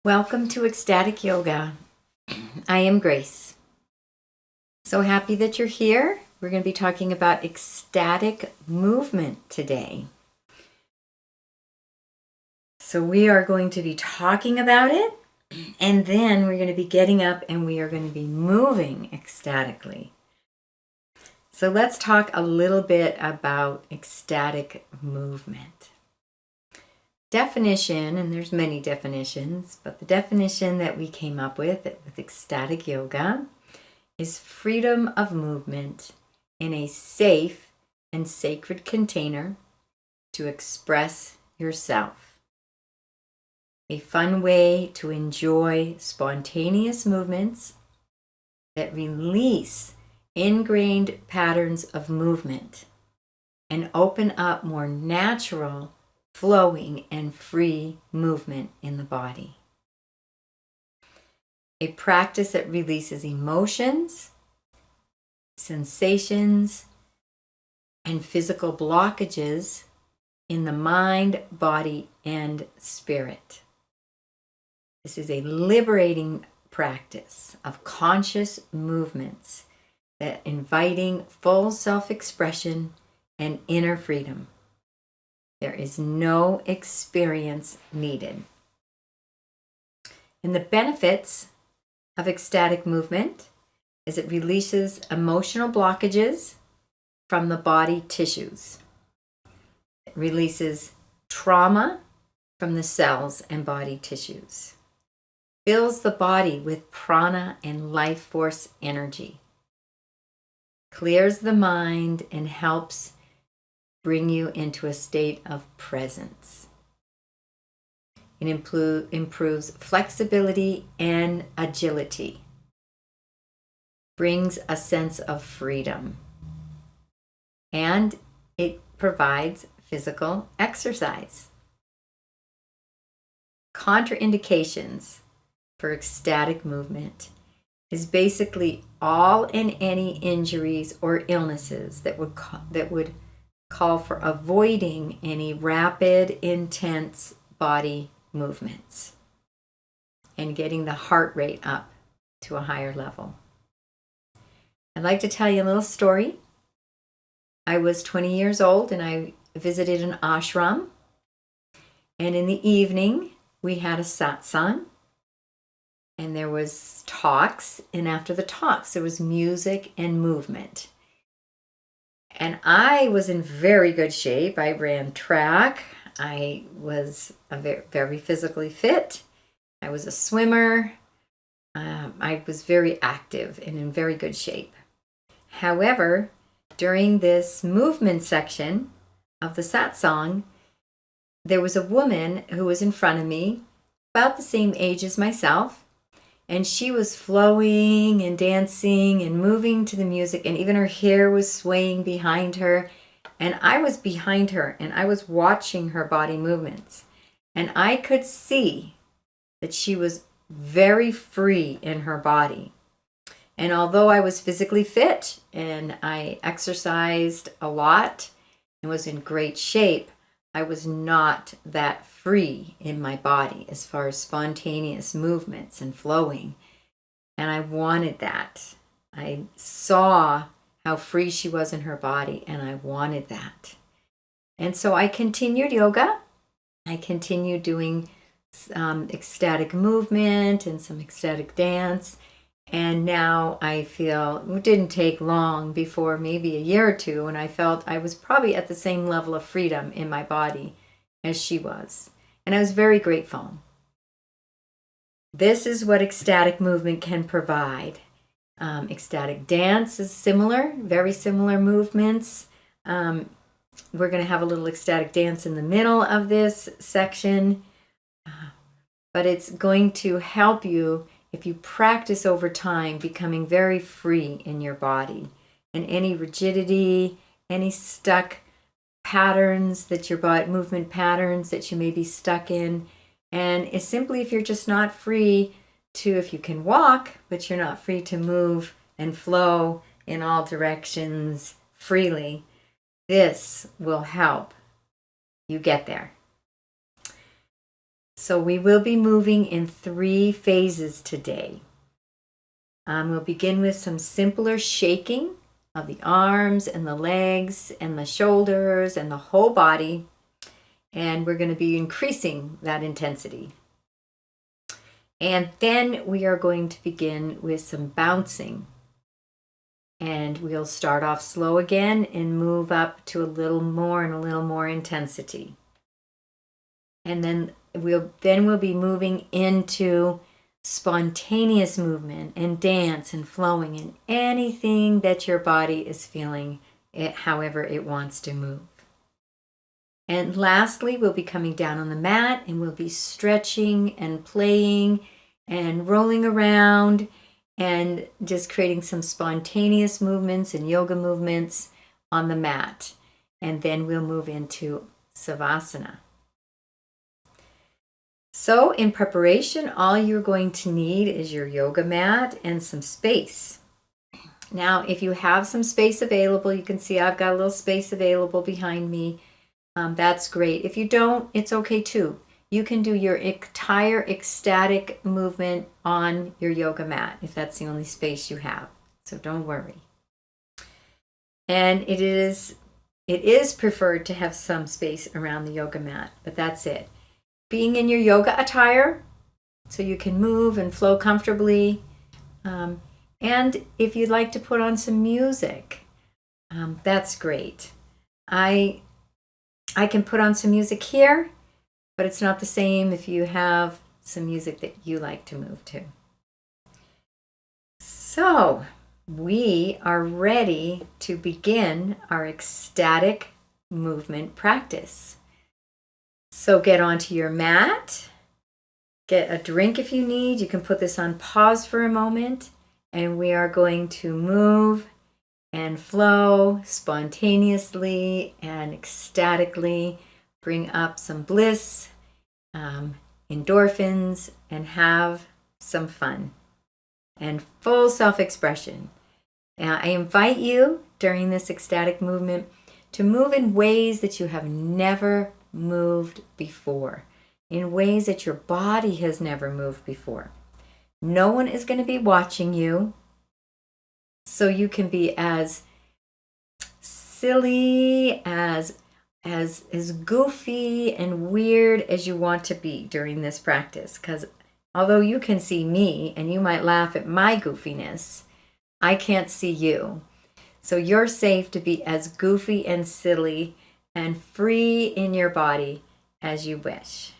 Welcome to Ecstatic Yoga. I am Grace. So happy that you're here. We're going to be talking about ecstatic movement today. So we are going to be talking about it, and then we're going to be getting up and we are going to be moving ecstatically. So let's talk a little bit about ecstatic movement. Definition, and there's many definitions, but the definition that we came up with ecstatic yoga is freedom of movement in a safe and sacred container to express yourself. A fun way to enjoy spontaneous movements that release ingrained patterns of movement and open up more natural, flowing and free movement in the body. A practice that releases emotions, sensations, and physical blockages in the mind, body, and spirit. This is a liberating practice of conscious movements that inviting full self-expression and inner freedom. There is no experience needed. And the benefits of ecstatic movement is it releases emotional blockages from the body tissues. It releases trauma from the cells and body tissues. Fills the body with prana and life force energy. Clears the mind and helps bring you into a state of presence. It improves flexibility and agility. Brings a sense of freedom. And it provides physical exercise. Contraindications for ecstatic movement is basically all and any injuries or illnesses that would call for avoiding any rapid, intense body movements and getting the heart rate up to a higher level. I'd like to tell you a little story. I was 20 years old and I visited an ashram, and in the evening we had a satsang, and there was talks, and after the talks there was music and movement. And I was in very good shape. I ran track. I was very physically fit. I was a swimmer. I was very active and in very good shape. However, during this movement section of the satsang, there was a woman who was in front of me, about the same age as myself, and she was flowing and dancing and moving to the music, and even her hair was swaying behind her. And I was behind her, and I was watching her body movements. And I could see that she was very free in her body. And although I was physically fit, and I exercised a lot, and was in great shape, I was not that free in my body as far as spontaneous movements and flowing. And I wanted that. I saw how free she was in her body, and I wanted that. And so I continued yoga. I continued doing ecstatic movement and some ecstatic dance. And now I feel, it didn't take long before maybe a year or two, and I felt I was probably at the same level of freedom in my body as she was. And I was very grateful. This is what ecstatic movement can provide. Ecstatic dance is similar, very similar movements. We're going to have a little ecstatic dance in the middle of this section, but it's going to help you if you practice over time, becoming very free in your body, and any rigidity, any stuck patterns that your body, movement patterns that you may be stuck in. And it's simply if you're just not free to, if you can walk, but you're not free to move and flow in all directions freely, this will help you get there. So we will be moving in 3 phases today. We'll begin with some simpler shaking of the arms and the legs and the shoulders and the whole body. And we're going to be increasing that intensity. And then we are going to begin with some bouncing. And we'll start off slow again and move up to a little more intensity. And then we'll be moving into spontaneous movement and dance and flowing and anything that your body is feeling, however it wants to move. And lastly, we'll be coming down on the mat and we'll be stretching and playing and rolling around and just creating some spontaneous movements and yoga movements on the mat. And then we'll move into Savasana. So in preparation, all you're going to need is your yoga mat and some space. Now, if you have some space available, you can see I've got a little space available behind me. That's great. If you don't, it's okay too. You can do your entire ecstatic movement on your yoga mat if that's the only space you have. So don't worry. And it is preferred to have some space around the yoga mat, but that's it. Being in your yoga attire so you can move and flow comfortably. And if you'd like to put on some music, that's great. I can put on some music here, but it's not the same if you have some music that you like to move to. So we are ready to begin our ecstatic movement practice. So get onto your mat, get a drink if you need. You can put this on pause for a moment, and we are going to move and flow spontaneously and ecstatically, bring up some bliss, endorphins, and have some fun and full self-expression. I invite you during this ecstatic movement to move in ways that you have never moved before, in ways that your body has never moved before. No one is going to be watching you, so you can be as silly, as goofy and weird as you want to be during this practice. Because although you can see me and you might laugh at my goofiness, I can't see you. So you're safe to be as goofy and silly and free in your body as you wish.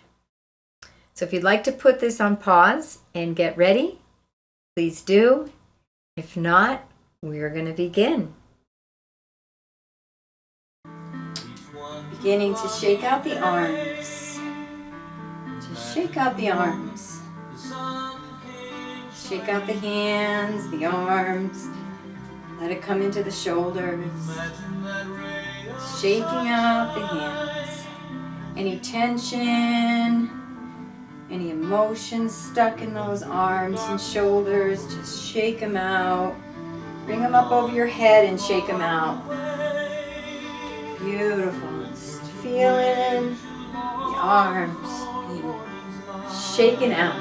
So if you'd like to put this on pause and get ready, please do. If not, we're going to begin. Beginning to shake out the arms. Just shake out the arms. Shake out the hands, the arms. Let it come into the shoulders. Shaking out the hands. Any tension, any emotions stuck in those arms and shoulders, just shake them out. Bring them up over your head and shake them out. Beautiful. Just feeling the arms being shaken out.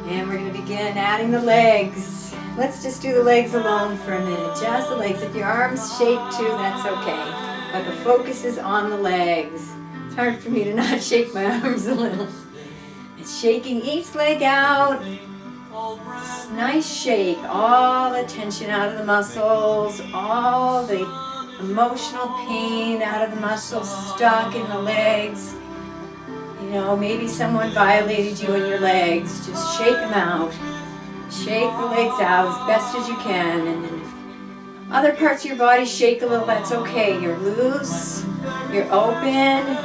And we're going to begin adding the legs. Let's just do the legs alone for a minute. Just the legs. If your arms shake too, that's okay. But the focus is on the legs. It's hard for me to not shake my arms a little. It's shaking each leg out. Nice shake. All the tension out of the muscles. All the emotional pain out of the muscles stuck in the legs. You know, maybe someone violated you in your legs. Just shake them out. Shake the legs out as best as you can. And then if other parts of your body shake a little, that's okay. You're loose. You're open.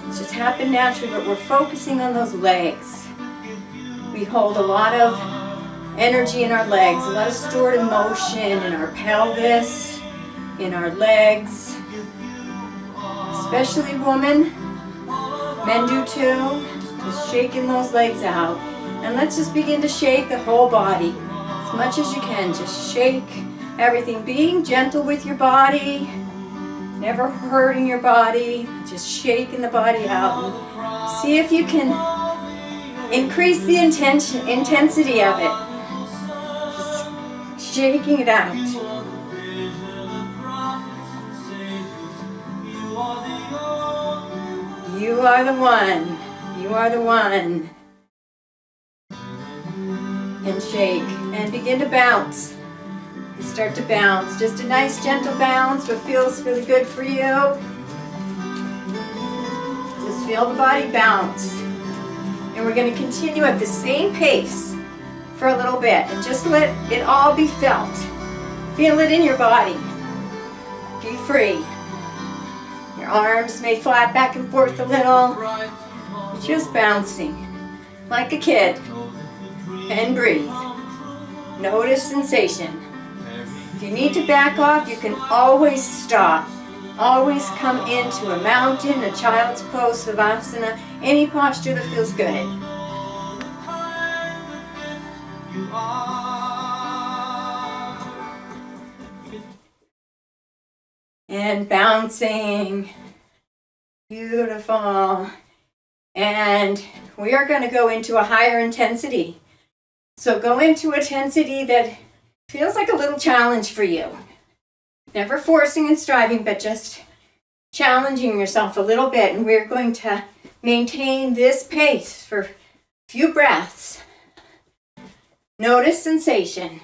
It's just happened naturally, but we're focusing on those legs. We hold a lot of energy in our legs, a lot of stored emotion in our pelvis, in our legs. Especially women. Men do too. Just shaking those legs out. And let's just begin to shake the whole body. As much as you can. Just shake everything. Being gentle with your body. Never hurting your body, just shaking the body out. And see if you can increase the intensity of it. Just shaking it out. You are the one. You are the one. And shake and begin to bounce. You start to bounce. Just a nice gentle bounce, what feels really good for you. Just feel the body bounce. And we're going to continue at the same pace for a little bit. And just let it all be felt. Feel it in your body. Be free. Your arms may flap back and forth a little. Just bouncing like a kid. And breathe. Notice sensation. If you need to back off, you can always stop. Always come into a mountain, a child's pose, savasana, any posture that feels good. And bouncing. Beautiful. And we are going to go into a higher intensity. So go into a intensity that feels like a little challenge for you. Never forcing and striving, but just challenging yourself a little bit. And we're going to maintain this pace for a few breaths. Notice sensation.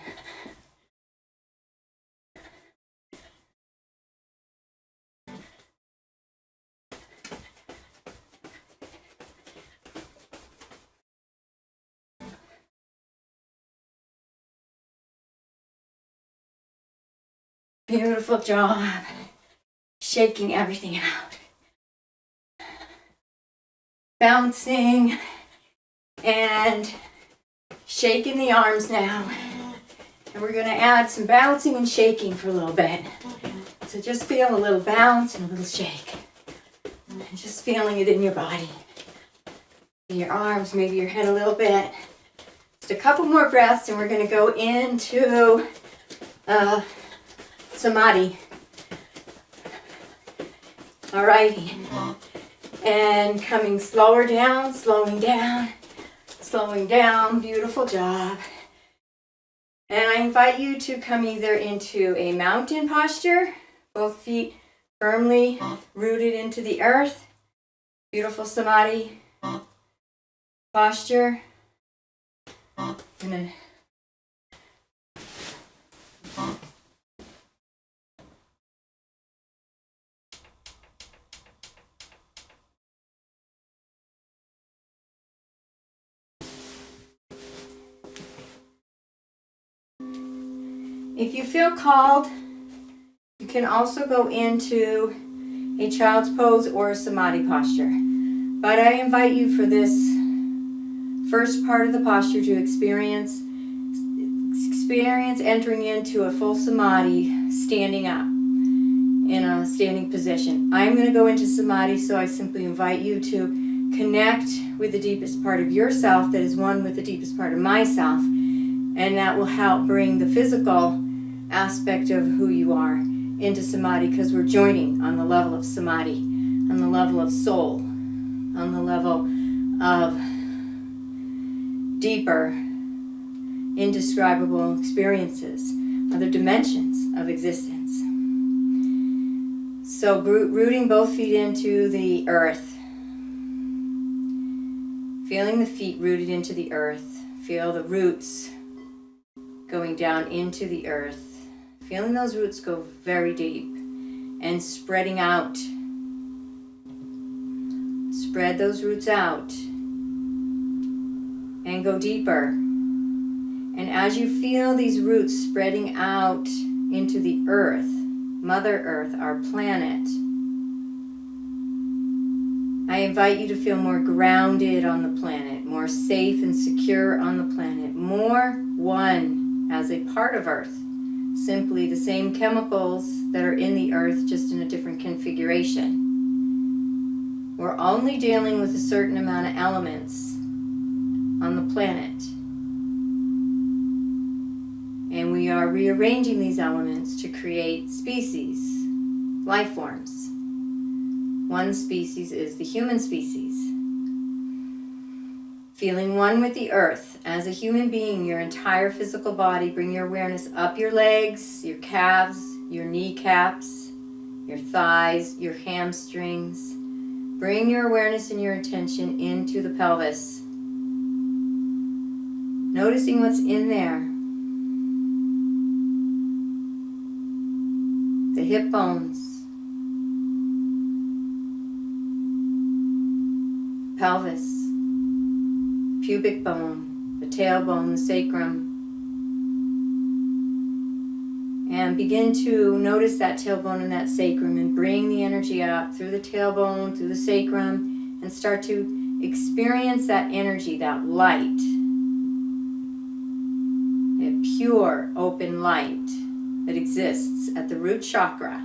Beautiful job. Shaking everything out. Bouncing and shaking the arms now. And we're going to add some bouncing and shaking for a little bit. So just feel a little bounce and a little shake. And just feeling it in your body. In your arms, maybe your head a little bit. Just a couple more breaths and we're going to go into samadhi. Alrighty. And coming slower down, slowing down, slowing down. Beautiful job. And I invite you to come either into a mountain posture, both feet firmly rooted into the earth. Beautiful samadhi posture. If you feel called, you can also go into a child's pose or a samadhi posture. But I invite you for this first part of the posture to experience entering into a full samadhi, standing up in a standing position. I'm going to go into samadhi, so I simply invite you to connect with the deepest part of yourself that is one with the deepest part of myself. And that will help bring the physical aspect of who you are into samadhi, because we're joining on the level of samadhi, on the level of soul, on the level of deeper, indescribable experiences, other dimensions of existence. So rooting both feet into the earth. Feeling the feet rooted into the earth. Feel the roots going down into the earth. Feeling those roots go very deep and spreading out. Spread those roots out and go deeper. And as you feel these roots spreading out into the earth, Mother Earth, our planet, I invite you to feel more grounded on the planet, more safe and secure on the planet, more one as a part of Earth. Simply the same chemicals that are in the earth, just in a different configuration. We're only dealing with a certain amount of elements on the planet. And we are rearranging these elements to create species, life forms. One species is the human species. Feeling one with the earth. As a human being, your entire physical body, bring your awareness up your legs, your calves, your kneecaps, your thighs, your hamstrings. Bring your awareness and your attention into the pelvis. Noticing what's in there. The hip bones, pelvis, pubic bone, the tailbone, the sacrum. And begin to notice that tailbone and that sacrum and bring the energy up through the tailbone, through the sacrum, and start to experience that energy, that light, that pure, open light that exists at the root chakra.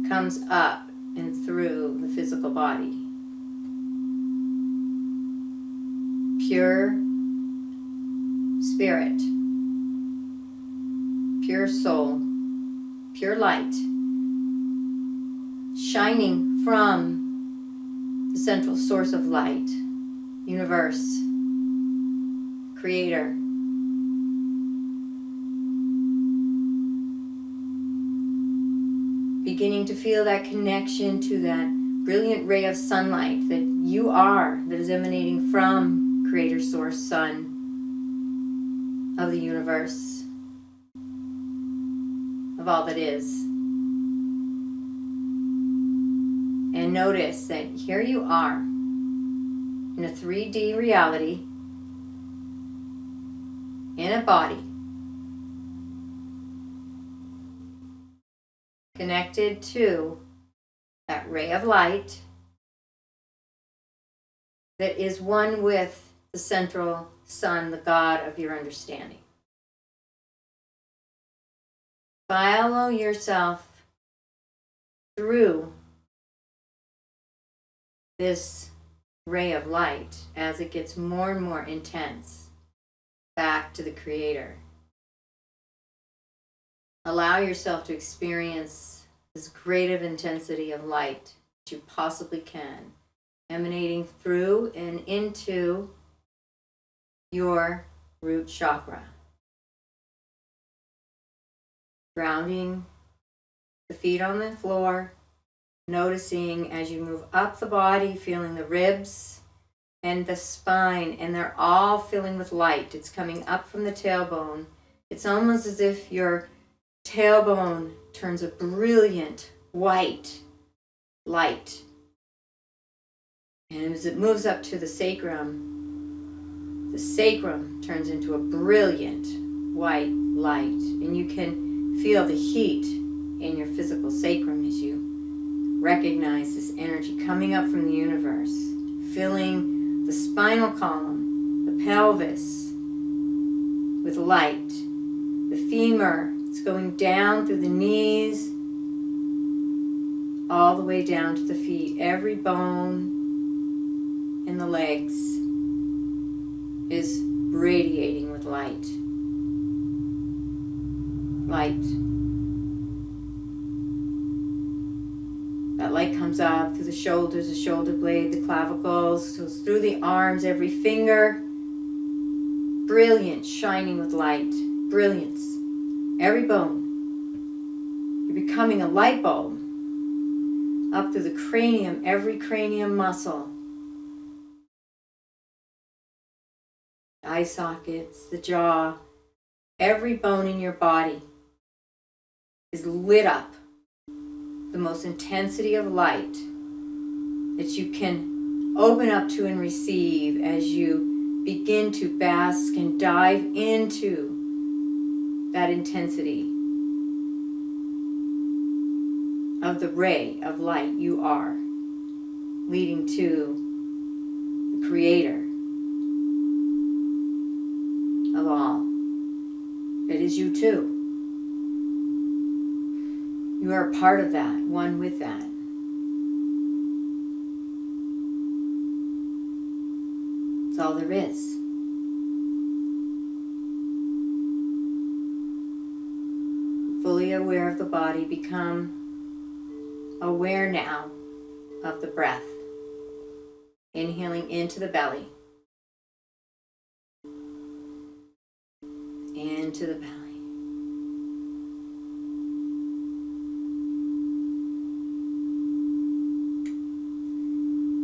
Comes up and through the physical body. Pure spirit, pure soul, pure light, shining from the central source of light, universe, creator. Beginning to feel that connection to that brilliant ray of sunlight that you are, that is emanating from Creator Source Sun of the universe, of all that is. And notice that here you are in a 3D reality, in a body, connected to that ray of light that is one with the central sun, the God of your understanding. Follow yourself through this ray of light as it gets more and more intense back to the Creator. Allow yourself to experience as great of intensity of light that you possibly can, emanating through and into your root chakra. Grounding the feet on the floor, noticing as you move up the body, feeling the ribs and the spine, and they're all filling with light. It's coming up from the tailbone. It's almost as if your tailbone turns a brilliant white light. And as it moves up to the sacrum turns into a brilliant white light. And you can feel the heat in your physical sacrum as you recognize this energy coming up from the universe, filling the spinal column, the pelvis with light. The femur, it's going down through the knees, all the way down to the feet. Every bone in the legs is radiating with light. Light. That light comes up through the shoulders, the shoulder blade, the clavicles, goes through the arms, every finger. Brilliant, shining with light. Brilliance. Every bone. You're becoming a light bulb. Up through the cranium, every cranium muscle. The eye sockets, the jaw. Every bone in your body is lit up. The most intensity of light that you can open up to and receive as you begin to bask and dive into that intensity of the ray of light you are, leading to the Creator of all. It is you too. You are a part of that, one with that. It's all there is. aware of the body. Become aware now of the breath. Inhaling into the belly. Into the belly.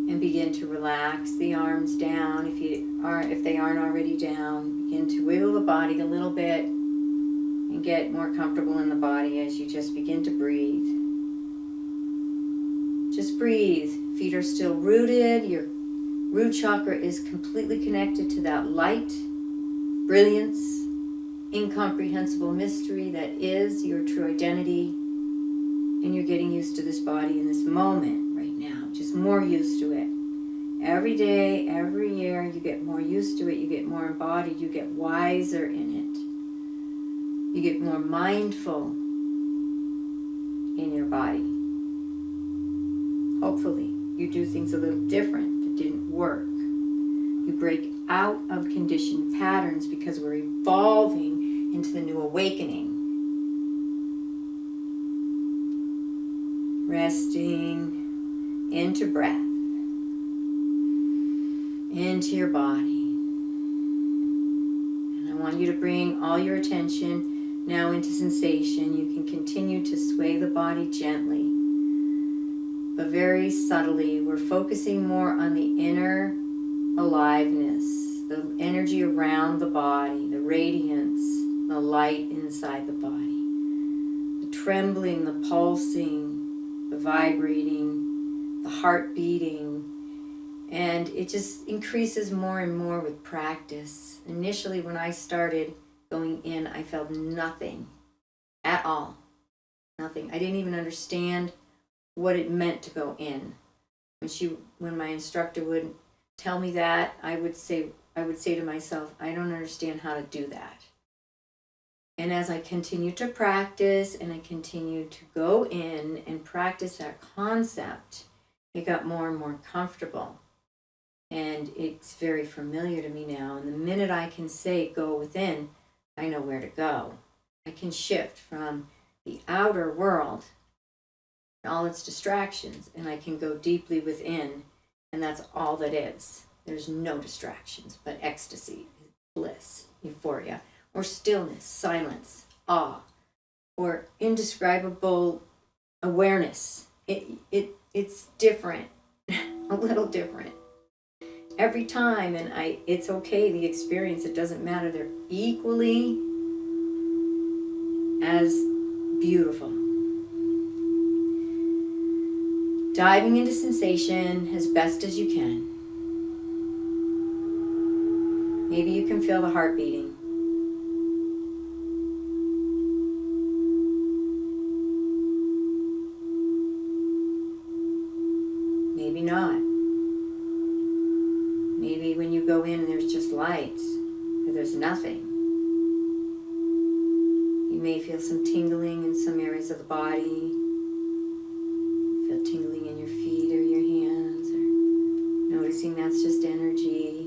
And begin to relax the arms down if they aren't already down. Begin to wiggle the body a little bit and get more comfortable in the body as you just begin to breathe. Just breathe. Feet are still rooted. Your root chakra is completely connected to that light, brilliance, incomprehensible mystery that is your true identity. And you're getting used to this body in this moment right now, just more used to it. Every day, every year, you get more used to it, you get more embodied, you get wiser in it. You get more mindful in your body. Hopefully, you do things a little different that didn't work. You break out of conditioned patterns because we're evolving into the new awakening. Resting into breath, into your body. And I want you to bring all your attention now into sensation. You can continue to sway the body gently, but very subtly. We're focusing more on the inner aliveness, the energy around the body, the radiance, the light inside the body, the trembling, the pulsing, the vibrating, the heart beating, and it just increases more and more with practice. Initially, when I started going in, I felt nothing at all. Nothing. I didn't even understand what it meant to go in. When my instructor would tell me that, I would say to myself, I don't understand how to do that. And as I continued to practice and I continued to go in and practice that concept, it got more and more comfortable. And it's very familiar to me now. And the minute I can say go within, I know where to go. I can shift from the outer world, all its distractions, and I can go deeply within. And that's all that is. There's no distractions, but ecstasy, bliss, euphoria, or stillness, silence, awe, or indescribable awareness. It's different, a little different. Every time, and it's okay, the experience, it doesn't matter. They're equally as beautiful. Diving into sensation as best as you can. Maybe you can feel the heart beating. Maybe not. Maybe when you go in and there's just light, or there's nothing. You may feel some tingling in some areas of the body. Feel tingling in your feet or your hands, or noticing that's just energy.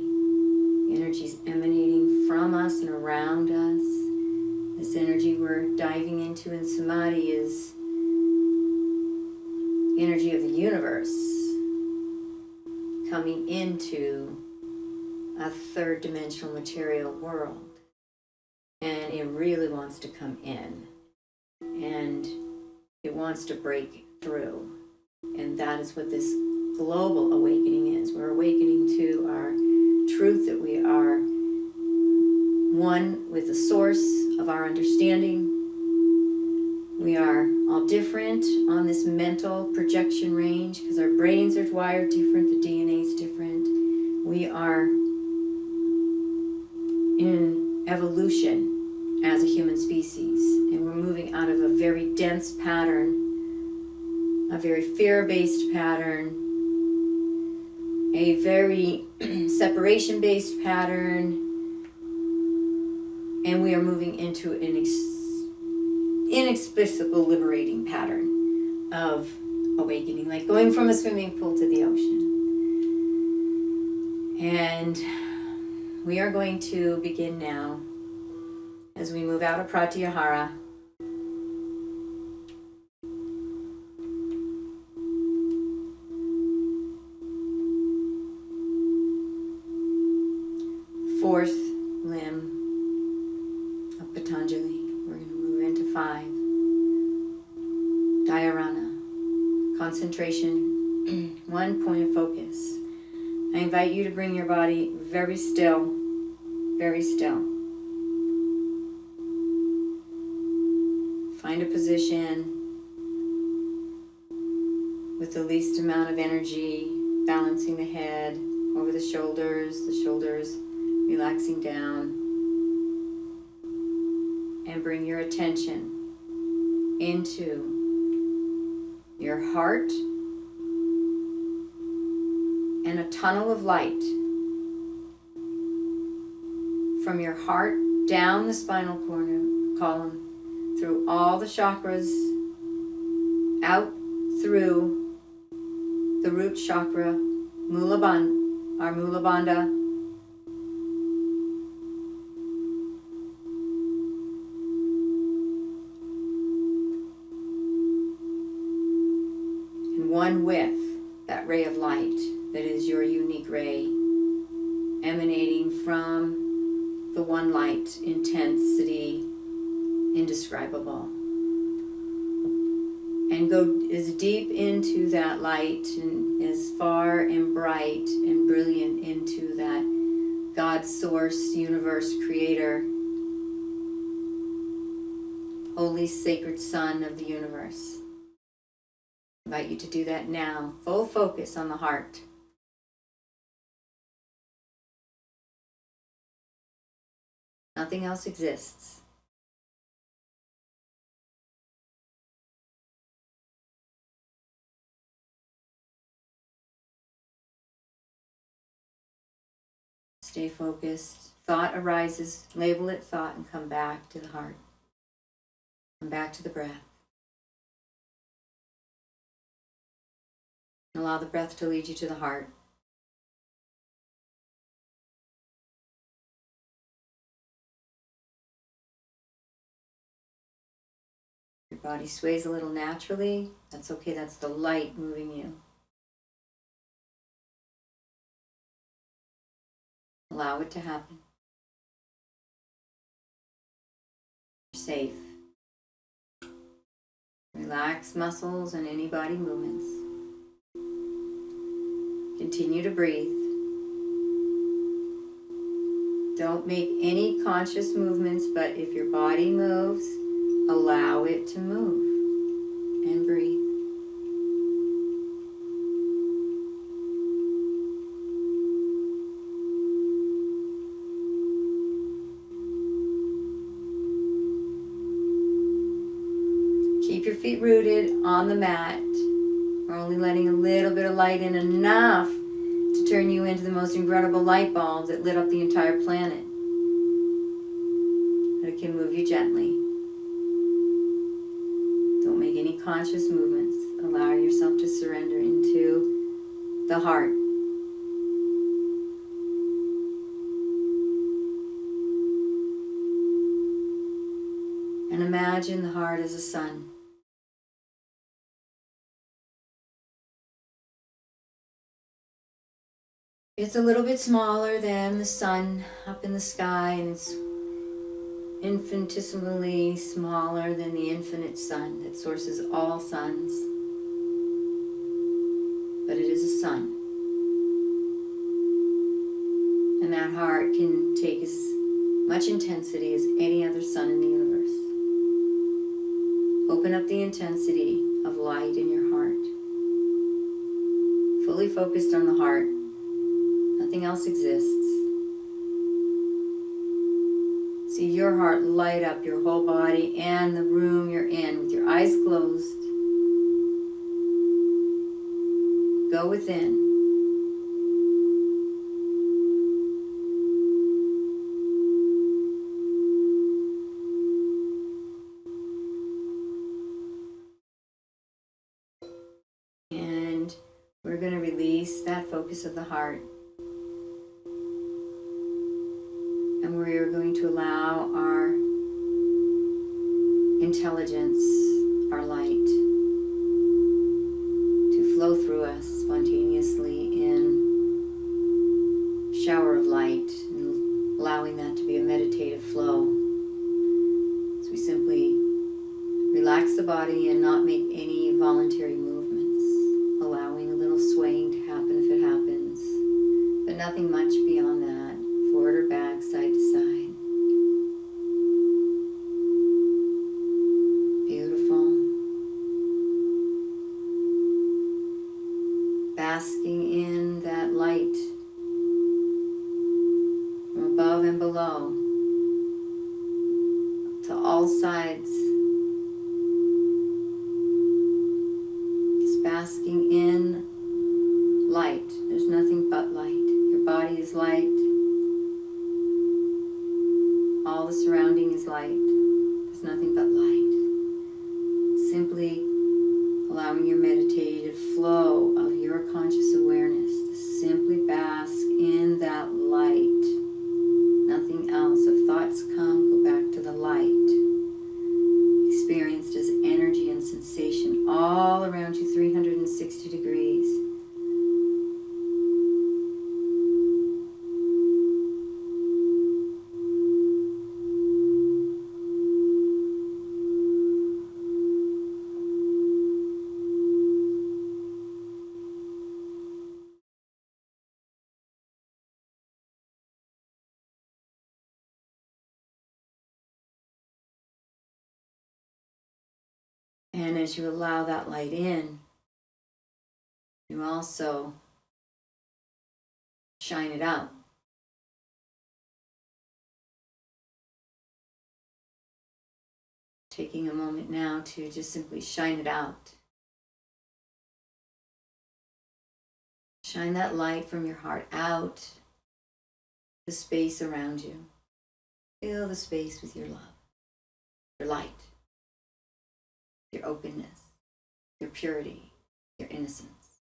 Energy's emanating from us and around us. This energy we're diving into in samadhi is energy of the universe coming into a third dimensional material world. And it really wants to come in. And it wants to break through. And that is what this global awakening is. We're awakening to our truth that we are one with the source of our understanding. We are all different on this mental projection range because our brains are wired different, the DNA is different. We are in evolution as a human species, and we're moving out of a very dense pattern, a very fear-based pattern, a very separation-based pattern, and we are moving into an inexplicable liberating pattern of awakening, like going from a swimming pool to the ocean. And we are going to begin now, as we move out of pratyahara, Patanjali. We're going to move into 5. Dhyarana. Concentration. One point of focus. I invite you to bring your body very still. Very still. Find a position with the least amount of energy, balancing the head over the shoulders relaxing down. And bring your attention into your heart and a tunnel of light from your heart down the spinal column, through all the chakras, out through the root chakra, our Mula Bandha, and one with that ray of light that is your unique ray, emanating from the one light, intensity, indescribable. And go as deep into that light and as far and bright and brilliant into that God, source, universe, creator, holy, sacred Son of the universe. I invite you to do that now. Full focus on the heart. Nothing else exists. Stay focused. Thought arises, label it thought, and come back to the heart. Come back to the breath. And allow the breath to lead you to the heart. Your body sways a little naturally. That's okay, that's the light moving you. Allow it to happen. You're safe. Relax muscles and any body movements. Continue to breathe. Don't make any conscious movements, but if your body moves, allow it to move and breathe. Keep your feet rooted on the mat. We're only letting a little bit of light in, enough to turn you into the most incredible light bulb that lit up the entire planet. But it can move you gently. Don't make any conscious movements. Allow yourself to surrender into the heart. And imagine the heart as a sun. It's a little bit smaller than the sun up in the sky, and it's infinitesimally smaller than the infinite sun that sources all suns. But it is a sun. And that heart can take as much intensity as any other sun in the universe. Open up the intensity of light in your heart. Fully focused on the heart. Nothing else exists. See your heart light up your whole body and the room you're in with your eyes closed. Go within. And we're going to release that focus of the heart. And we are going to allow our intelligence, our light, to flow through us spontaneously in a shower of light, and allowing that to be a meditative flow. relax the body and not make any voluntary movements, allowing a little swaying to happen if it happens, but nothing much beyond that, forward or back, side to side. Beautiful. Basking in that light from above and below to all sides. Just basking in light. There's nothing but light. Your body is light. All the surrounding is light. There's nothing but light. Simply allowing your meditative flow of your conscious awareness to simply bask in that light. Nothing else. If thoughts come, go back to the light. Experienced as energy and sensation all around you, 360 degrees. And as you allow that light in, you also shine it out. Taking a moment now to just simply shine it out. Shine that light from your heart out the space around you. Fill the space with your love, your light, your openness, your purity, your innocence.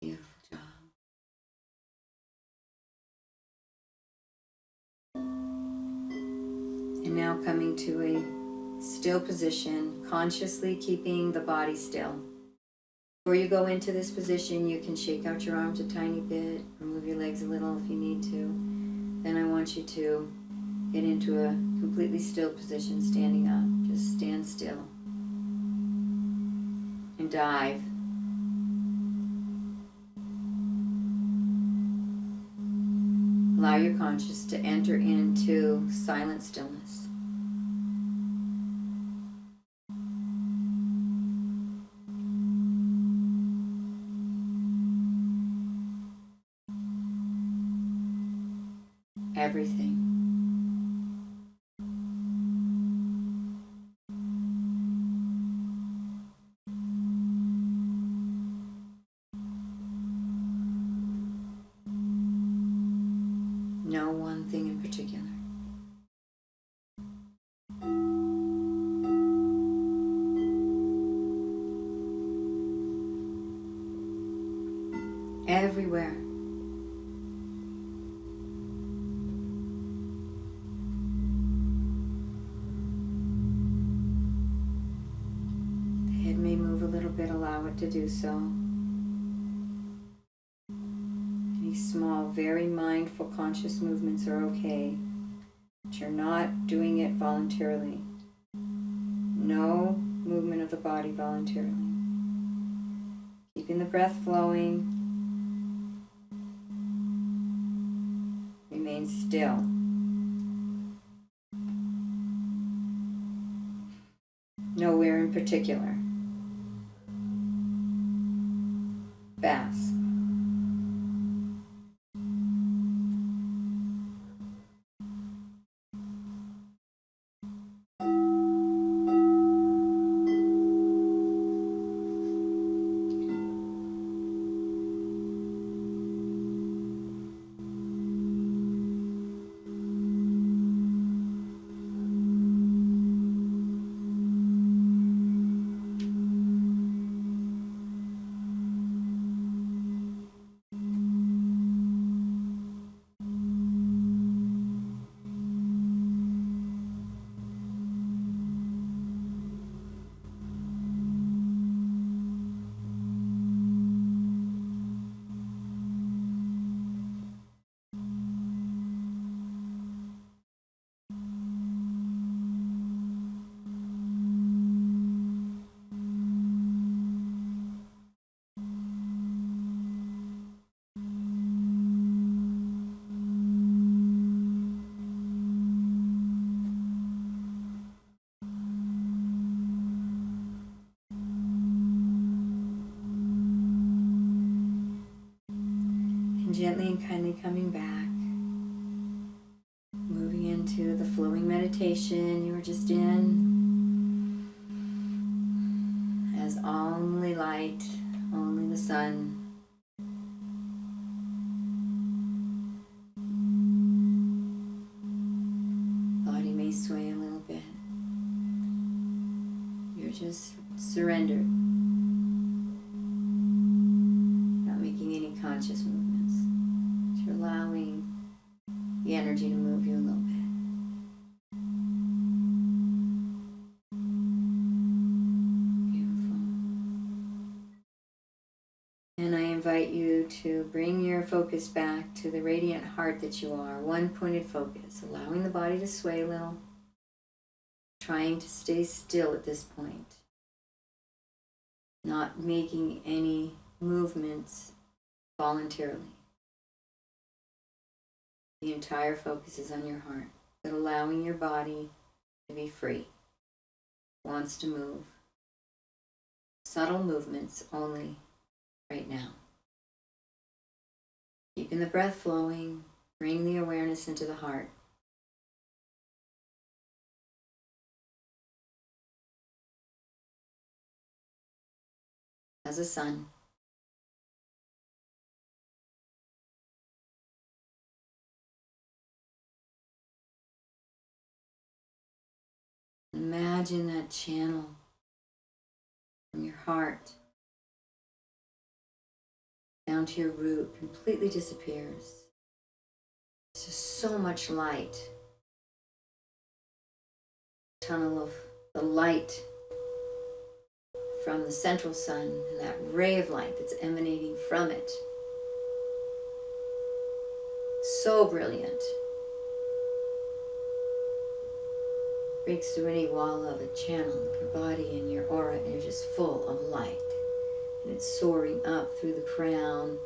Beautiful job. And now coming to a still position, consciously keeping the body still. Before you go into this position, you can shake out your arms a tiny bit, or move your legs a little if you need to. Then I want you to get into a completely still position, standing up. Just stand still and dive. Allow your conscious to enter into silent stillness. Everything. No one thing in particular. Everywhere. The head may move a little bit, allow it to do so. Any small, very mindful, conscious movements are okay, but you're not doing it voluntarily. No movement of the body voluntarily. Keeping the breath flowing. Remain still. Nowhere in particular. Bask. And gently and kindly coming back, moving into the flowing meditation you were just in, as only light, only the sun. Body may sway a little bit. You're just surrendered, not making any conscious movements. You're allowing the energy to move you a little bit. Beautiful. And I invite you to bring your focus back to the radiant heart that you are. One pointed focus, allowing the body to sway a little, trying to stay still at this point, not making any movements voluntarily. The entire focus is on your heart, but allowing your body to be free. Wants to move. Subtle movements only right now. Keeping the breath flowing, bring the awareness into the heart. As a sun. Imagine that channel from your heart down to your root completely disappears. There's just so much light. Tunnel of the light from the central sun and that ray of light that's emanating from it. So brilliant. Breaks through any wall of a channel. Your body and your aura are just full of light. And it's soaring up through the crown.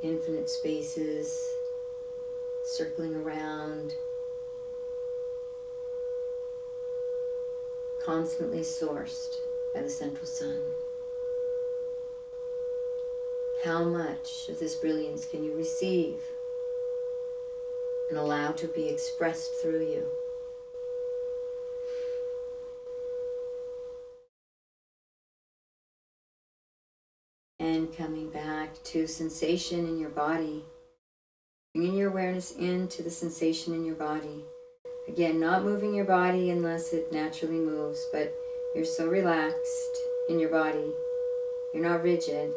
Infinite spaces, circling around. Constantly sourced by the central sun. How much of this brilliance can you receive and allow to be expressed through you? And coming back to sensation in your body, bringing your awareness into the sensation in your body. Again, not moving your body unless it naturally moves, but you're so relaxed in your body. You're not rigid.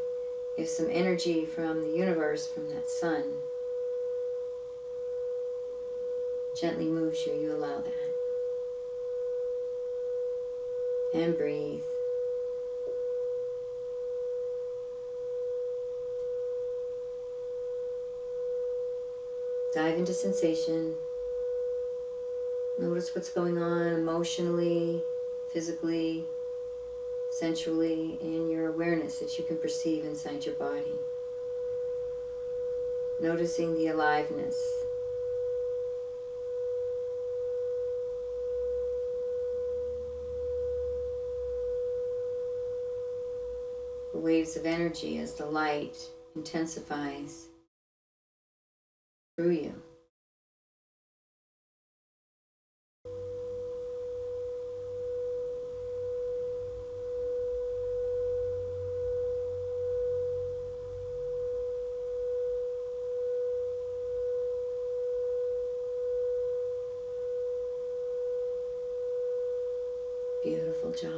You have some energy from the universe, from that sun. Gently moves you, you allow that. And breathe. Dive into sensation. Notice what's going on emotionally, physically, sensually, in your awareness that you can perceive inside your body. Noticing the aliveness. The waves of energy as the light intensifies through you. Beautiful job.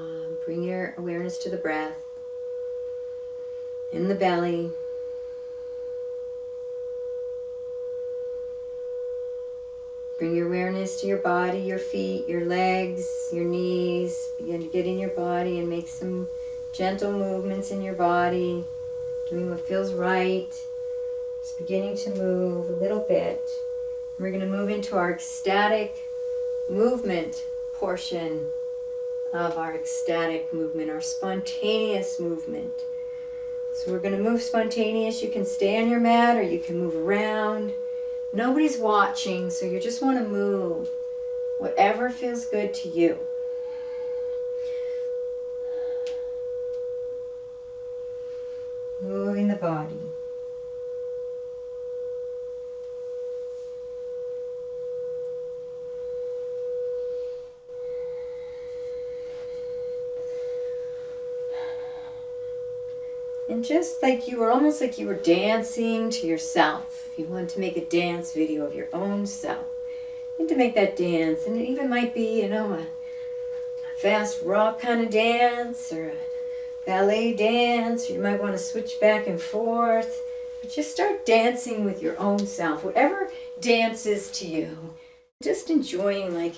Bring your awareness to the breath, in the belly. Bring your awareness to your body, your feet, your legs, your knees. Begin to get in your body and make some gentle movements in your body, doing what feels right. Just beginning to move a little bit. We're going to move into our ecstatic movement portion of our ecstatic movement, our spontaneous movement. So we're going to move spontaneous. You can stay on your mat or you can move around. Nobody's watching, so you just want to move whatever feels good to you. moving the body. And just like you were, almost like you were dancing to yourself. If you want to make a dance video of your own self, you need to make that dance. And it even might be, a fast rock kind of dance or a ballet dance. You might want to switch back and forth. But just start dancing with your own self. Whatever dances to you, just enjoying like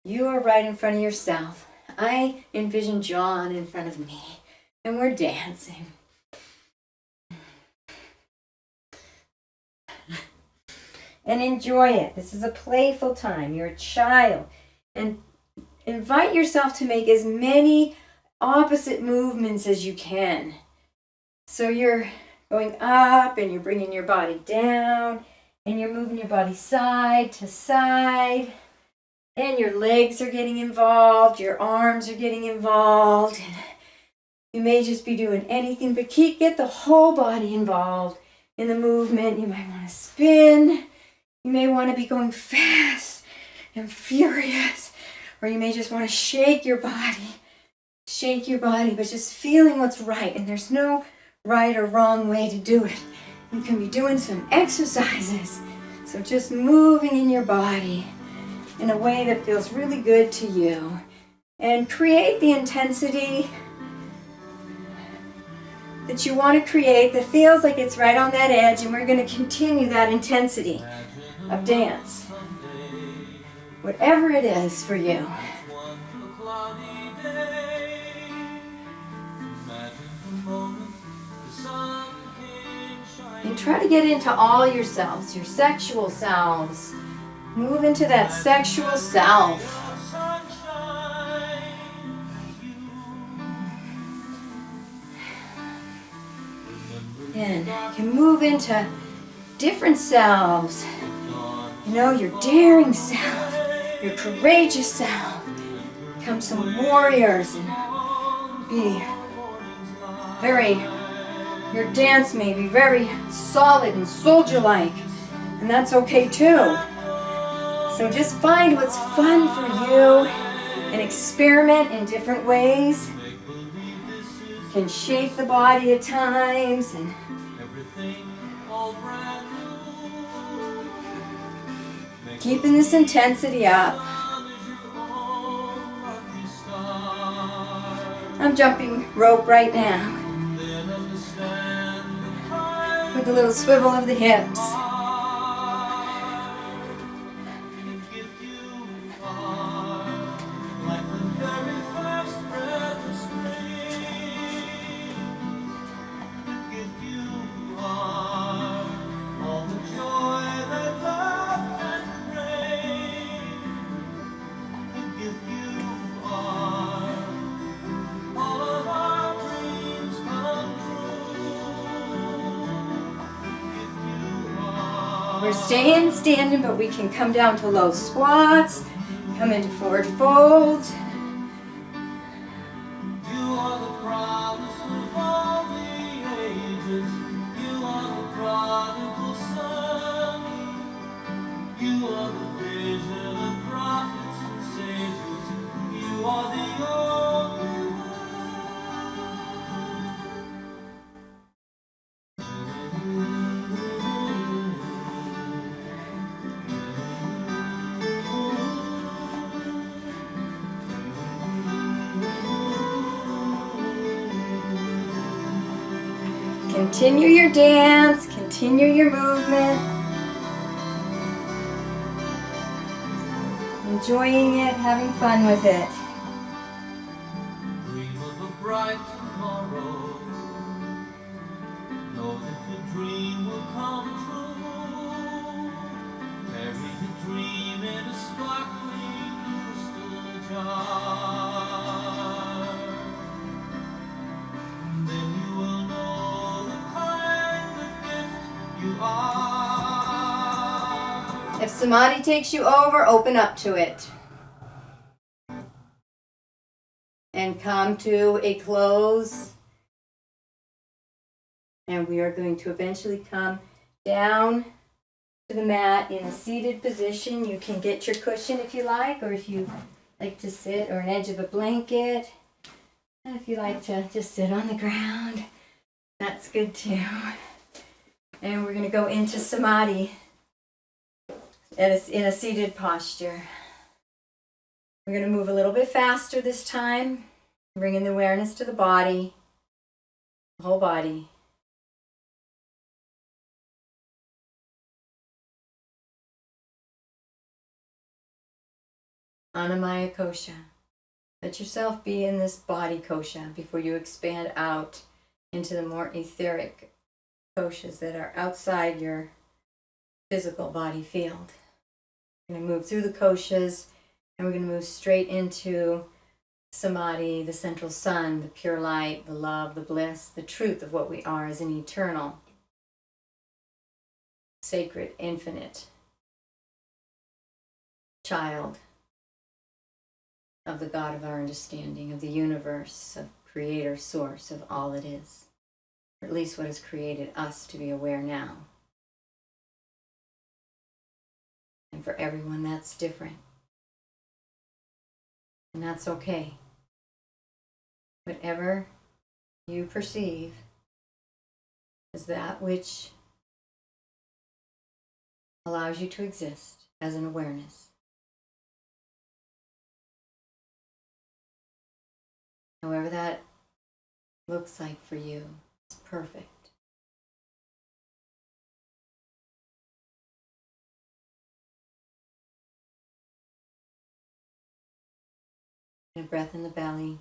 you are right in front of yourself. I envision John in front of me and we're dancing. And enjoy it. This is a playful time. You're a child. And invite yourself to make as many opposite movements as you can. So you're going up and you're bringing your body down and you're moving your body side to side. And your legs are getting involved. Your arms are getting involved. And you may just be doing anything, but get the whole body involved in the movement. You might want to spin. You may want to be going fast and furious, or you may just want to shake your body, but just feeling what's right. And there's no right or wrong way to do it. You can be doing some exercises. So just moving in your body in a way that feels really good to you. And create the intensity that you want to create that feels like it's right on that edge. And we're going to continue that intensity of dance, whatever it is for you. And try to get into all yourselves, your sexual selves. Move into that sexual self. And you can move into different selves. Your daring self, your courageous self. Become some warriors and be your dance may be very solid and soldier-like, and that's okay too. So just find what's fun for you and experiment in different ways. You can shake the body at times and keeping this intensity up. I'm jumping rope right now with a little swivel of the hips. We're staying standing, but we can come down to low squats, come into forward folds. You are the promise of all the ages. You are the prodigal son. You are the vision of prophets and sages. You are the only Continue your dance, continue your movement. Enjoying it, having fun with it. Dream of a bright tomorrow. Know that the dream will come true. Bury the dream in a sparkling crystal jar. Then you will know the kind of gift you are. If samadhi takes you over, open up to it. And come to a close. And we are going to eventually come down to the mat in a seated position. You can get your cushion if you like, or if you like to sit, or an edge of a blanket. And if you like to just sit on the ground, that's good too. And we're going to go into samadhi in a seated posture. We're going to move a little bit faster this time, bringing the awareness to the body, the whole body. Anamaya kosha. Let yourself be in this body kosha before you expand out into the more etheric koshas that are outside your physical body field. We're going to move through the koshas, and we're going to move straight into samadhi, the central sun, the pure light, the love, the bliss, the truth of what we are as an eternal, sacred, infinite child of the God of our understanding, of the universe, of creator, source of all it is, or at least what has created us to be aware now. And for everyone, that's different. And that's okay. Whatever you perceive as that which allows you to exist as an awareness. However that looks like for you, it's perfect. And a breath in the belly.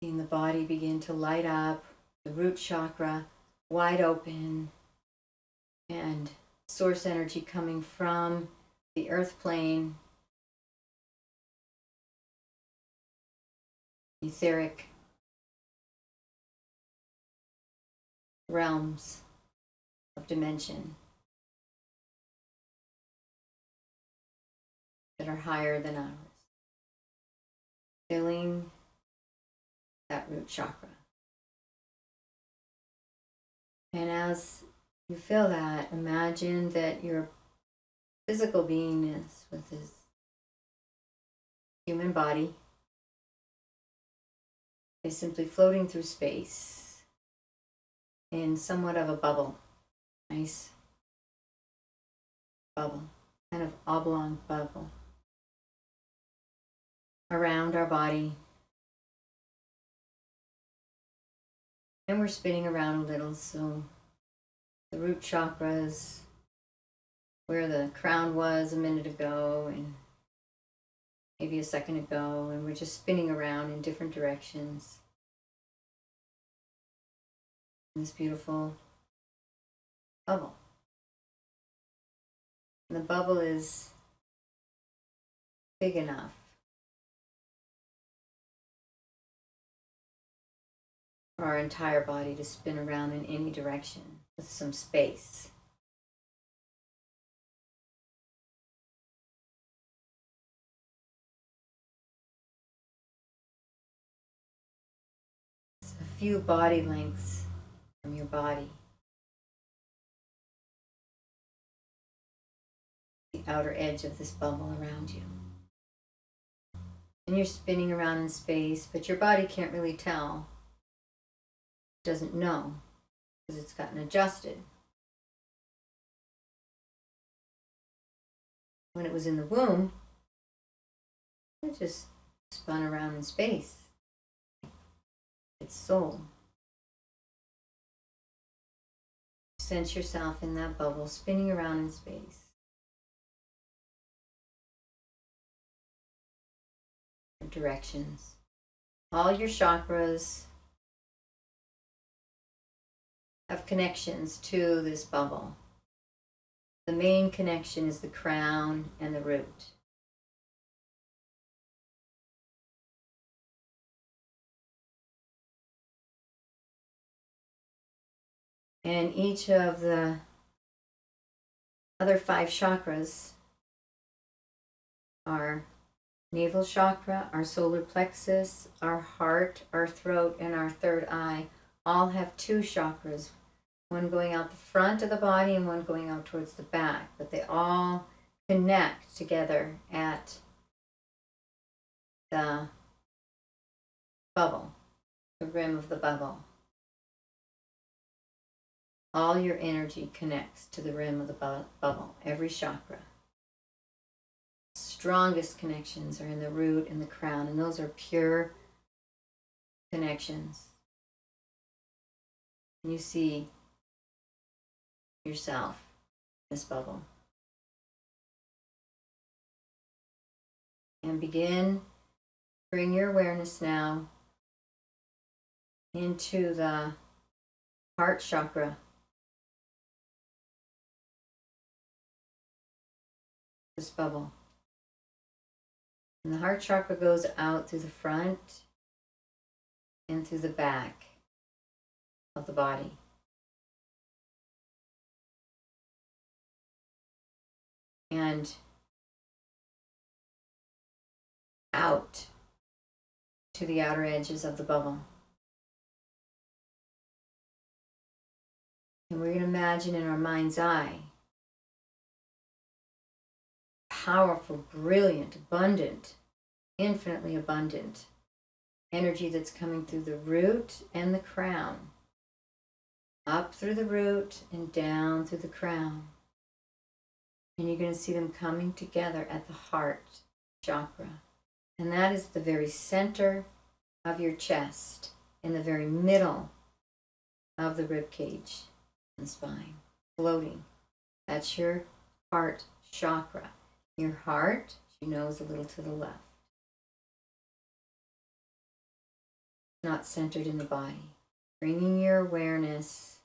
Seeing the body begin to light up, the root chakra wide open, and source energy coming from the earth plane, etheric realms of dimension that are higher than ours, filling that root chakra. And as you feel that, imagine that your physical beingness with this human body is simply floating through space in somewhat of a bubble. Nice bubble, kind of oblong bubble around our body. And we're spinning around a little, so the root chakras, where the crown was a minute ago and maybe a second ago, and we're just spinning around in different directions in this beautiful bubble. And the bubble is big enough for our entire body to spin around in any direction with some space. It's a few body lengths from your body. The outer edge of this bubble around you. And you're spinning around in space, but your body can't really tell. It doesn't know, because it's gotten adjusted. When it was in the womb, it just spun around in space. Its soul. Sense yourself in that bubble, spinning around in space. Directions. All your chakras have connections to this bubble. The main connection is the crown and the root. And each of the other 5 chakras, our navel chakra, our solar plexus, our heart, our throat, and our third eye, all have two chakras, one going out the front of the body and one going out towards the back, but they all connect together at the bubble, the rim of the bubble. All your energy connects to the rim of the bubble, every chakra. Strongest connections are in the root and the crown, and those are pure connections. You see yourself in this bubble. And begin, bring your awareness now into the heart chakra. This bubble. And the heart chakra goes out through the front and through the back of the body. And out to the outer edges of the bubble. And we're going to imagine in our mind's eye powerful, brilliant, abundant, infinitely abundant energy that's coming through the root and the crown. Up through the root and down through the crown. And you're going to see them coming together at the heart chakra. And that is the very center of your chest, in the very middle of the rib cage and spine, floating. That's your heart chakra. Your heart, she knows, a little to the left. Not centered in the body. Bringing your awareness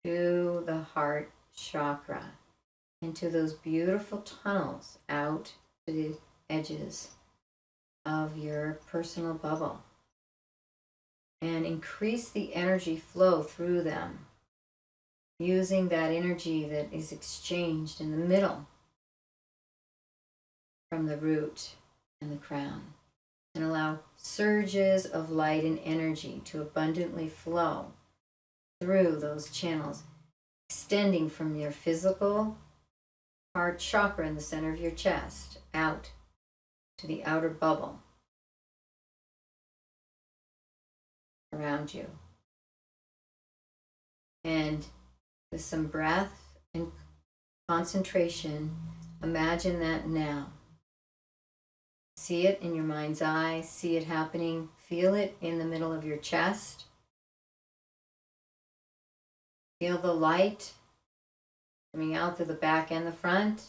to the heart chakra, into those beautiful tunnels out to the edges of your personal bubble. And increase the energy flow through them, using that energy that is exchanged in the middle from the root and the crown, and allow surges of light and energy to abundantly flow through those channels, extending from your physical heart chakra in the center of your chest out to the outer bubble around you. And with some breath and concentration, imagine that now. See it in your mind's eye, see it happening, feel it in the middle of your chest. Feel the light coming out through the back and the front.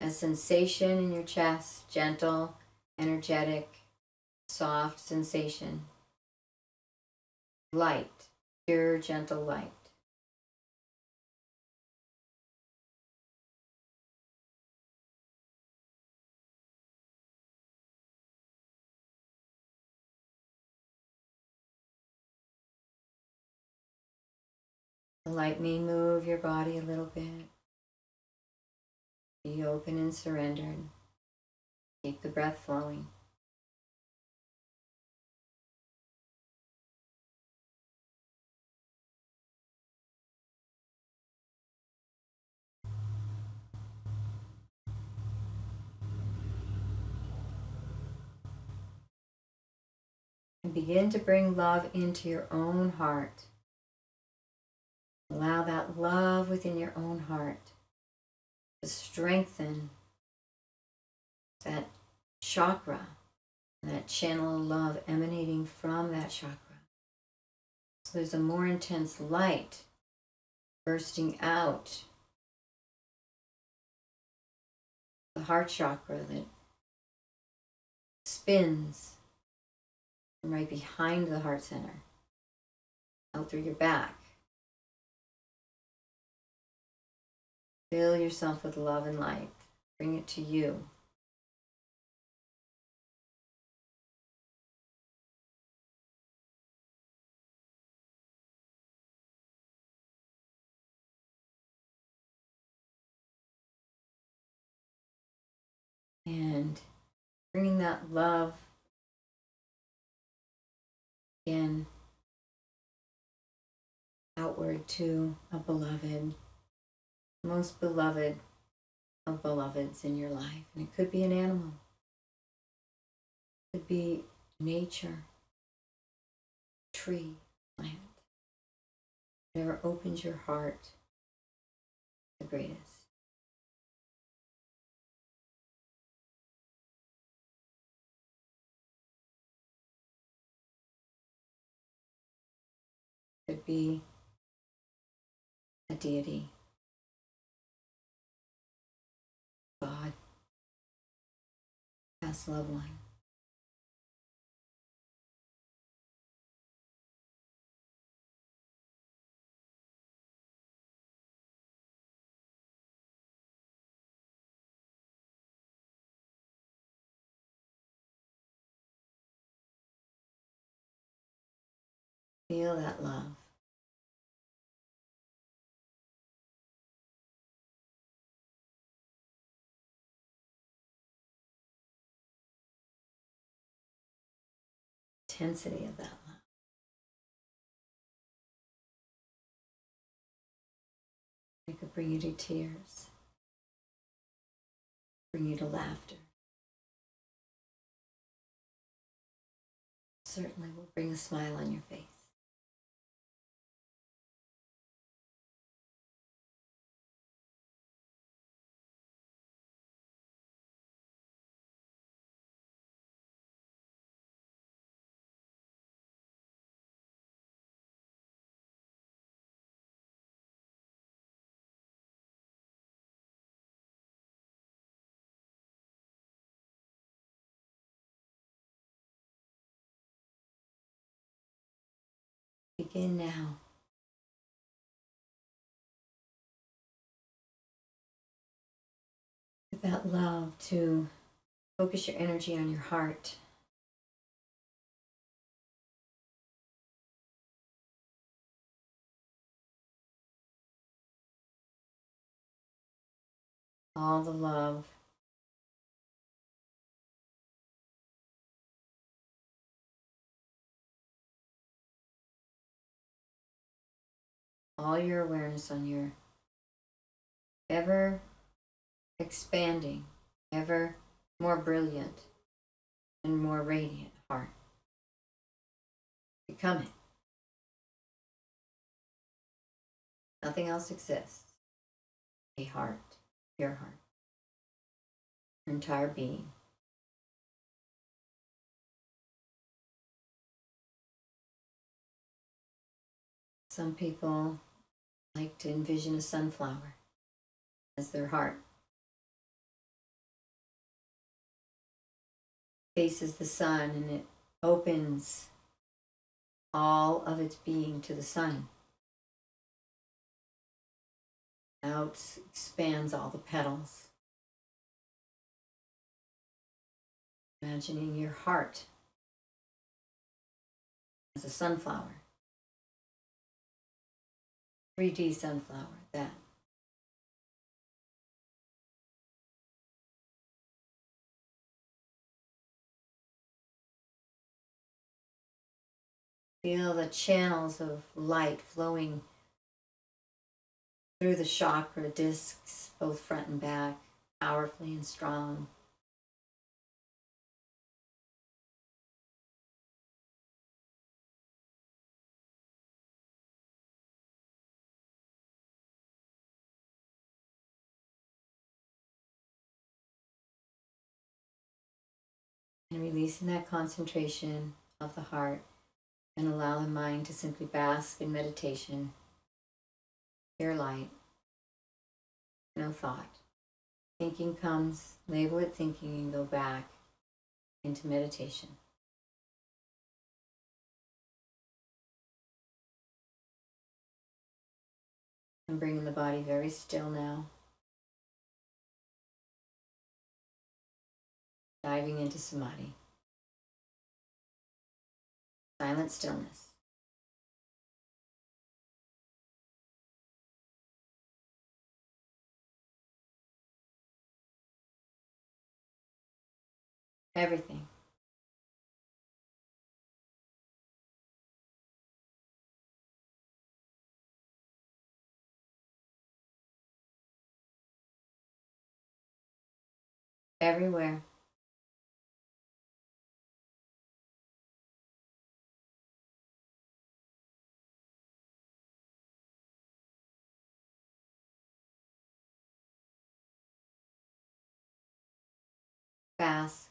A sensation in your chest, gentle, energetic, soft sensation. Light, pure, gentle light. The light may move your body a little bit. Be open and surrendered. Keep the breath flowing. And begin to bring love into your own heart. Allow that love within your own heart to strengthen that chakra, and that channel of love emanating from that chakra. So there's a more intense light bursting out the heart chakra that spins from right behind the heart center, out through your back. Fill yourself with love and light. Bring it to you. And bringing that love again outward to a beloved, most beloved of beloveds in your life. And it could be an animal, it could be nature, tree, plant. Whatever opens your heart the greatest. Could be a deity, God, past loved one. Feel that love. Intensity of that love. It could bring you to tears, bring you to laughter. Certainly will bring a smile on your face. Begin now. With that love to focus your energy on your heart. All the love. All your awareness on your ever expanding, ever more brilliant and more radiant heart. Become it. Nothing else exists. A heart, your heart, your entire being. Some people like to envision a sunflower as their heart. Faces the sun and it opens all of its being to the sun. Out expands all the petals. Imagining your heart as a sunflower. 3D sunflower, that. Feel the channels of light flowing through the chakra discs, both front and back, powerfully and strong. And releasing that concentration of the heart and allow the mind to simply bask in meditation, pure light, no thought. Thinking comes, label it thinking, and go back into meditation. I'm bringing the body very still now. Diving into samadhi. Silent stillness. Everything. everywhere. Fast.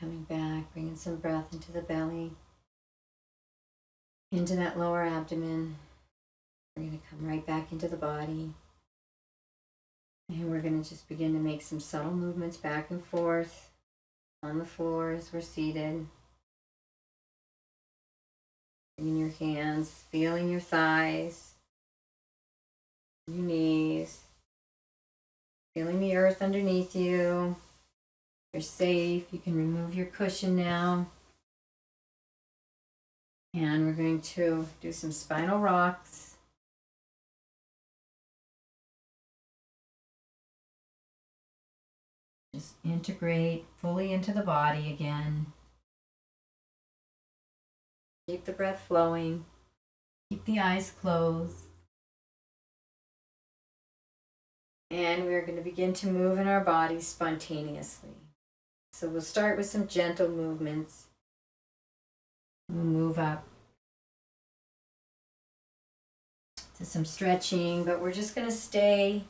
Coming back, bringing some breath into the belly, into that lower abdomen. We're going to come right back into the body. And we're going to just begin to make some subtle movements back and forth on the floor as we're seated. Bringing your hands, feeling your thighs, your knees, feeling the earth underneath you. You're safe. You can remove your cushion now. And we're going to do some spinal rocks. Just integrate fully into the body again. Keep the breath flowing. Keep the eyes closed. And we're going to begin to move in our bodies spontaneously. So we'll start with some gentle movements. We'll move up to some stretching, but we're just going to stay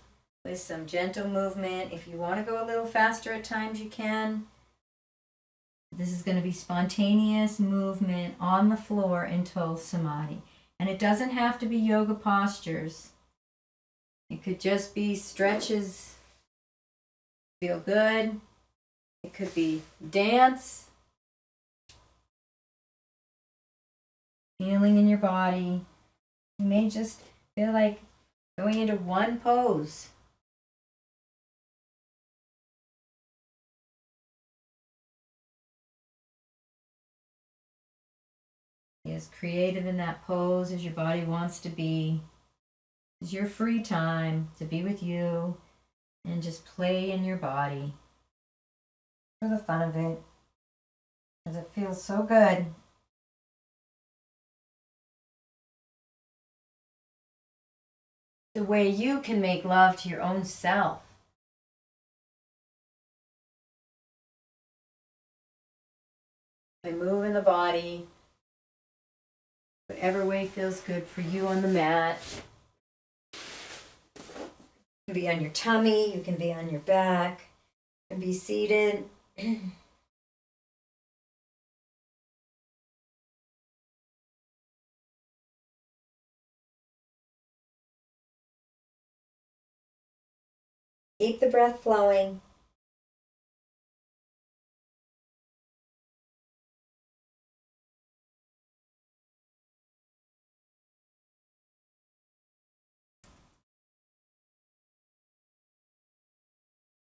with some gentle movement. If you want to go a little faster at times, you can. This is going to be spontaneous movement on the floor until samadhi. And it doesn't have to be yoga postures. It could just be stretches. Feel good. It could be dance. Feeling in your body. You may just feel like going into one pose. Be as creative in that pose as your body wants to be. It's your free time to be with you and just play in your body for the fun of it, because it feels so good. The way you can make love to your own self. By moving the body, whatever way feels good for you on the mat. You can be on your tummy, you can be on your back, you can be seated. Keep the breath flowing.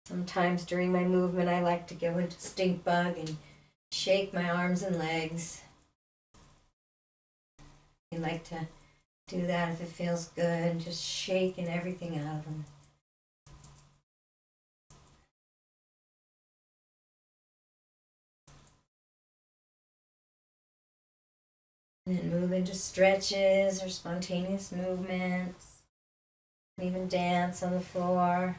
Sometimes during my movement, I like to go into stink bug and shake my arms and legs. I like to do that if it feels good, just shaking everything out of them. And then move into stretches or spontaneous movements. And even dance on the floor.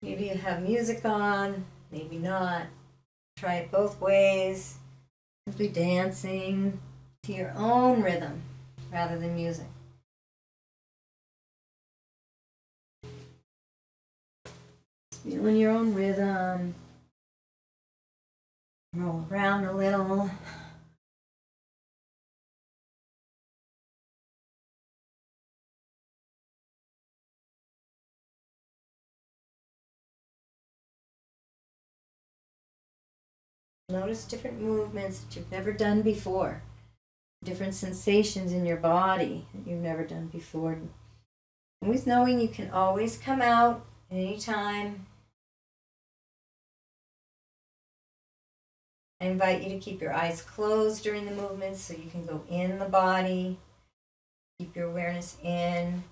Maybe you have music on, maybe not. Try it both ways. Simply dancing to your own rhythm rather than music. Feeling your own rhythm. Roll around a little. Notice different movements that you've never done before, different sensations in your body that you've never done before. And with knowing you can always come out at any time. I invite you to keep your eyes closed during the movements so you can go in the body. Keep your awareness in.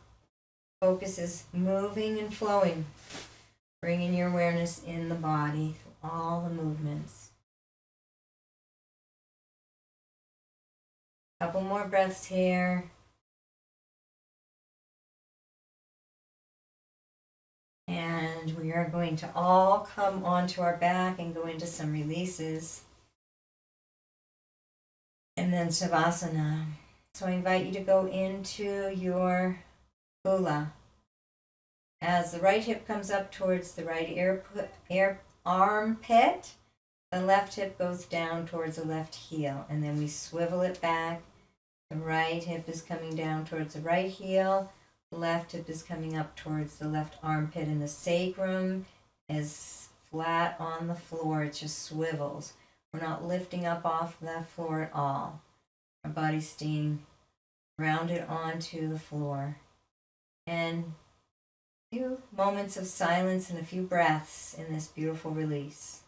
Focus is moving and flowing. Bringing your awareness in the body through all the movements. Couple more breaths here. And we are going to all come onto our back and go into some releases. And then Savasana. So I invite you to go into your hula. As the right hip comes up towards the right armpit, the left hip goes down towards the left heel. And then we swivel it back. The right hip is coming down towards the right heel. The left hip is coming up towards the left armpit, and the sacrum is flat on the floor. It just swivels. We're not lifting up off the floor at all. Our body's staying rounded onto the floor. And a few moments of silence and a few breaths in this beautiful release.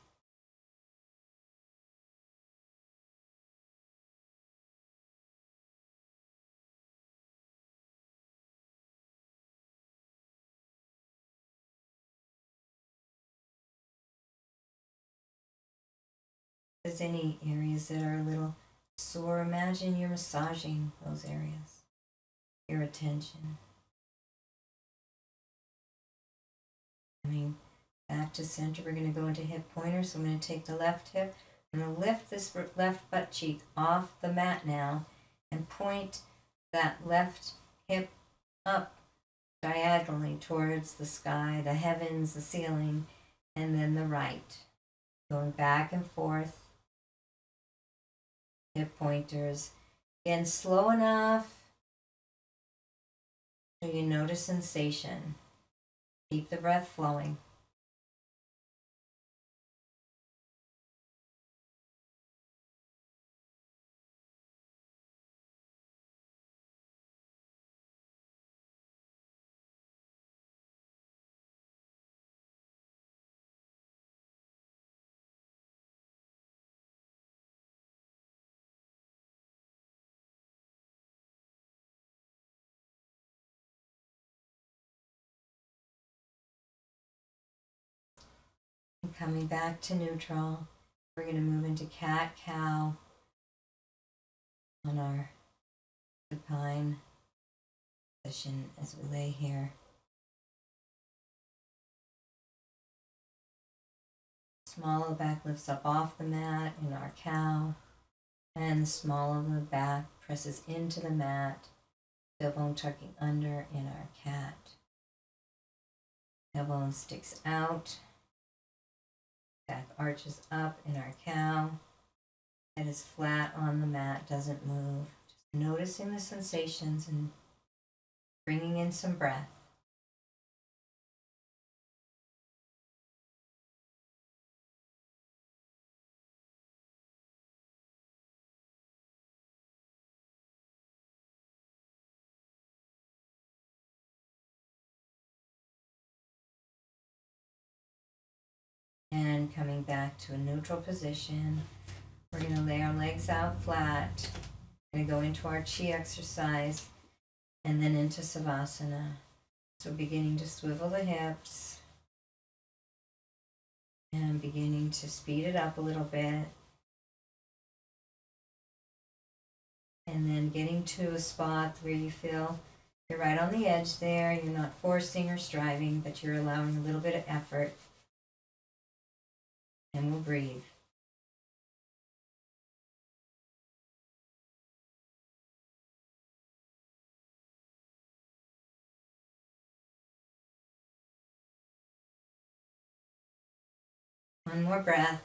If there's any areas that are a little sore, imagine you're massaging those areas. Your attention. Coming back to center, we're going to go into hip pointer. So I'm going to take the left hip. I'm going to lift this left butt cheek off the mat now and point that left hip up diagonally towards the sky, the heavens, the ceiling, and then the right. Going back and forth. Hip pointers. Again, slow enough so you notice sensation. Keep the breath flowing. And coming back to neutral, we're going to move into cat-cow on our supine position as we lay here. Small of the back lifts up off the mat in our cow, and the small of the back presses into the mat, tailbone tucking under in our cat. Tailbone sticks out, back arches up in our cow. Head is flat on the mat, doesn't move. Just noticing the sensations and bringing in some breath. And coming back to a neutral position, we're going to lay our legs out flat. We're going to go into our chi exercise and then into Savasana. So beginning to swivel the hips and beginning to speed it up a little bit. And then getting to a spot where you feel you're right on the edge there. You're not forcing or striving, but you're allowing a little bit of effort. And we'll breathe. One more breath.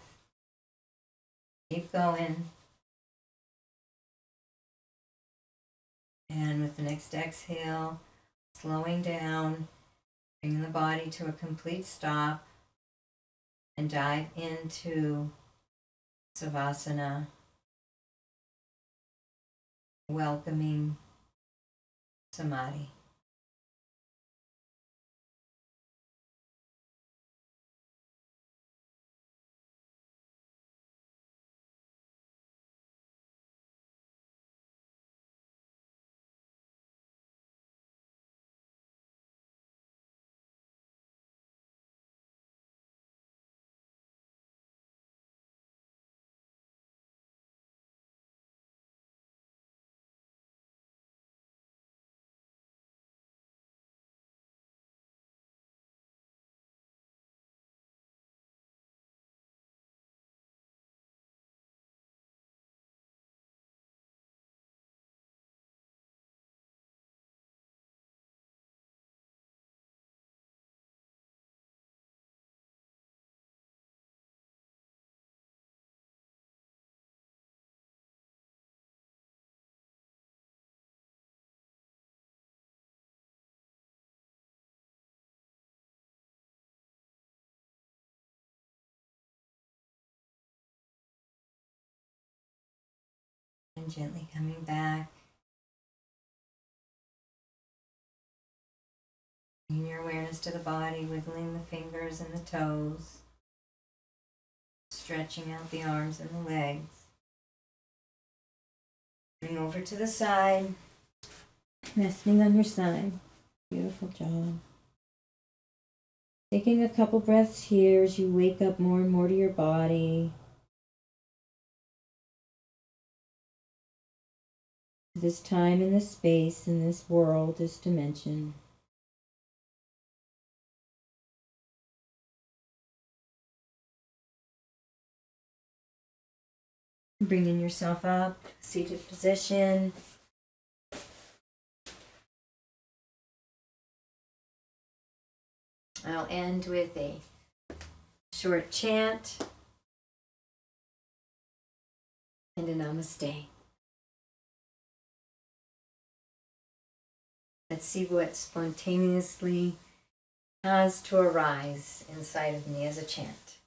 Keep going. And with the next exhale, slowing down, bringing the body to a complete stop, and dive into Savasana, welcoming Samadhi. And gently coming back. Bringing your awareness to the body, wiggling the fingers and the toes. Stretching out the arms and the legs. Bring over to the side. Resting on your side. Beautiful job. Taking a couple breaths here as you wake up more and more to your body. This time in this space, in this world, this dimension. Bringing yourself up, seated position. I'll end with a short chant and a namaste. Let's see what spontaneously has to arise inside of me as a chant.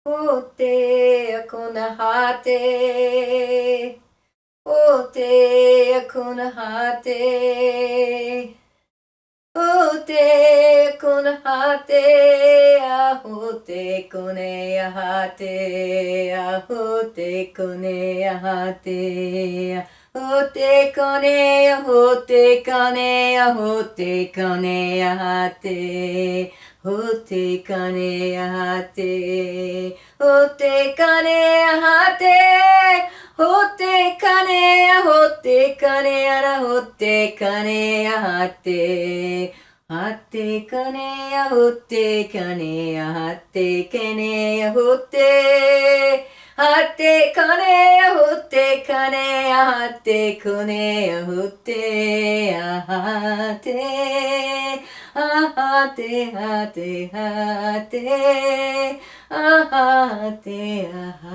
O te akuna hate, o te akuna hate, o te akuna hate, aho te kone ahate, aho te kone ahate, aho te kone, aho te kane, aho te kane ahate. O te kane ahate, o te kane ahate, o te kane, o te kane ara, o te kane ahate, ate kane, o te kane ahate, kene ahote, ate kane, o te kane ahate, kone ahote, ahate. Ahate, hate, hate, ahate, aha.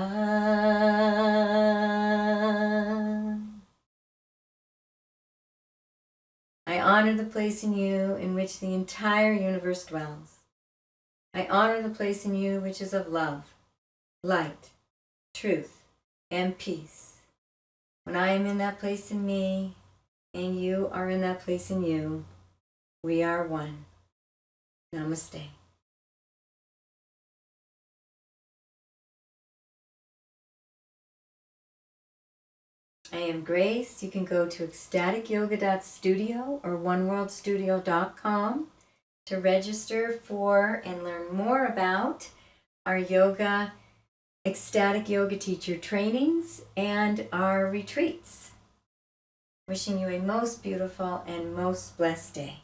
I honor the place in you in which the entire universe dwells. I honor the place in you which is of love, light, truth, and peace. When I am in that place in me, and you are in that place in you, we are one. Namaste. I am Grace. You can go to ecstaticyoga.studio or oneworldstudio.com to register for and learn more about our yoga, ecstatic yoga teacher trainings and our retreats. Wishing you a most beautiful and most blessed day.